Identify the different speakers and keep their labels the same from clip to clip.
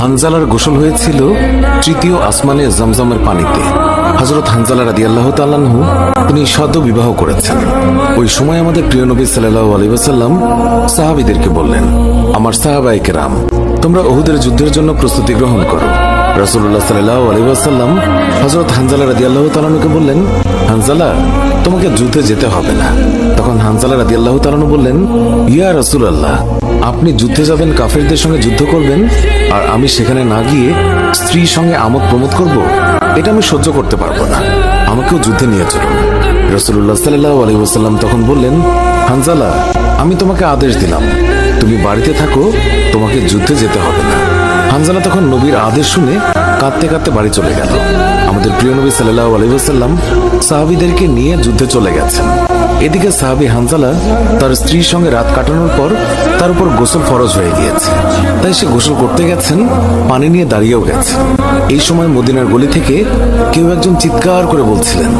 Speaker 1: হানজালার গোসল হয়েছিল তৃতীয় আসমানে জমজমের পানিতে। হযরত হানজালা রাদিয়াল্লাহু তাআলা আনহু তিনি সদ্য বিবাহ করেছেন। ওই সময় আমাদের প্রিয় নবী সাল্লাল্লাহু আলাইহি ওয়াসাল্লাম সাহাবীদেরকে বললেন, আমার সাহাবায়ে কেরাম, তোমরা উহুদের যুদ্ধের জন্য প্রস্তুতি গ্রহণ করো। রাসূলুল্লাহ সাল্লাল্লাহু আলাইহি ওয়াসাল্লাম হযরত হানজালা রাদিয়াল্লাহু তাআলা আনহুকে বললেন, হানজালা, তোমাকে যুদ্ধে যেতে হবে না। তখন হানজালা রাদিয়াল্লাহু তাআলা আনহু বললেন, ইয়া রাসূলুল্লাহ, আপনি যুদ্ধে যাবেন, কাফেরদের সঙ্গে যুদ্ধ করবেন, আর আমি সেখানে না গিয়ে স্ত্রীর সঙ্গে আমোদ প্রমোদ করব? এটা আমি সহ্য করতে পারবো না। আমাকেও যুদ্ধে নিয়ে চলুন। রাসূলুল্লাহ সাল্লাল্লাহু আলাইহি ওয়াসাল্লাম তখন বললেন, হানজালা, আমি তোমাকে আদেশ দিলাম, তুমি বাড়িতে থাকো, তোমাকে যুদ্ধে যেতে হবে না। হানজালা তখন নবীর আদেশ শুনে কাঁদতে কাঁদতে বাড়ি চলে গেল। আমাদের প্রিয় নবী সাল্লাল্লাহু আলাইহি ওয়াসাল্লাম সাহাবীদেরকে নিয়ে যুদ্ধে চলে গেছেন। এদিকে সাহাবী হানজালা তার স্ত্রীর সঙ্গে রাত কাটানোর পর তার উপর গোসল ফরজ হয়ে গিয়েছে, তাই সে গোসল করতে গেছেন, পানি নিয়ে দাঁড়িয়েও গেছে। এই সময় মদিনার গলি থেকে কেউ একজন চিৎকার করে বলছিলেন,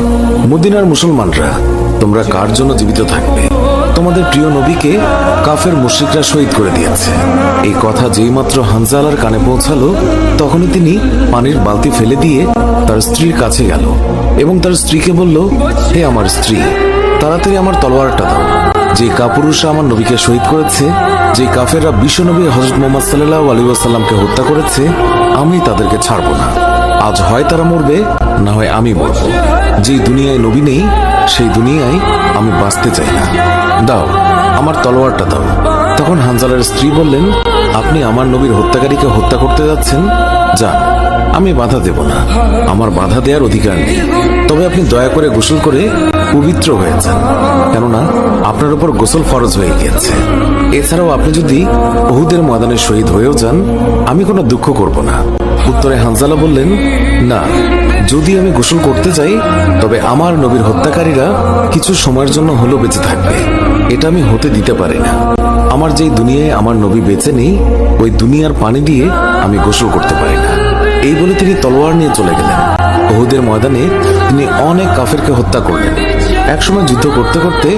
Speaker 1: মদিনার মুসলমানরা, তোমরা কার জন্য জীবিত থাকবে? তোমাদের প্রিয় নবীকে কাফের মুশরিকরা শহীদ করে দিয়েছে। এই কথা যেই মাত্র হানজালার কানে পৌঁছালো, তখনই তিনি পানির বালতি ফেলে দিয়ে তার স্ত্রীর কাছে গেল এবং তার স্ত্রীকে বলল, হে আমার স্ত্রী, তাড়াতাড়ি আমার তলোয়ারটা দাও। যে কাপুরুষরা আমার নবীকে শহীদ করেছে, যে কাফেররা বিশ্বনবী হযরত মুহাম্মদ সাল্লাল্লাহু আলাইহি ওয়াসাল্লামকে হত্যা করেছে, আমি তাদেরকে ছাড়ব না। আজ হয় তারা মরবে, না হয় আমি মরব। যেই দুনিয়ায় নবী নেই, সেই দুনিয়ায় আমি বাঁচতে চাই না। দাও, আমার তলোয়ারটা দাও। তখন হানজালার স্ত্রী বললেন, আপনি আমার নবীর হত্যাকারীকে হত্যা করতে যাচ্ছেন? যান, আমি বাধা দেব না, আমার বাধা দেওয়ার অধিকার নেই। তবে আপনি দয়া করে গোসল করে পবিত্র হয়ে যান, কেননা আপনার উপর গোসল ফরজ হয়ে গিয়েছে। এছাড়াও আপনি যদি উহুদের ময়দানে শহীদ হয়েও যান, আমি কোনো দুঃখ করব না। উত্তরে হানজালা বললেন, না, যদি আমি গোসল করতে যাই, তবে আমার নবীর হত্যাকারীরা কিছু সময়ের জন্য হলেও বেঁচে থাকবে। এটা আমি হতে দিতে পারি না। আমার যেই দুনিয়ায় আমার নবী বেঁচে নেই, ওই দুনিয়ার পানি দিয়ে আমি গোসল করতে পারি না। এই বলে তিনি তলোয়ার নিয়ে চলে গেলেন। উহুদের ময়দানে তিনি অনেক কাফেরকে হত্যা করলেন। একসময় যুদ্ধ করতে করতে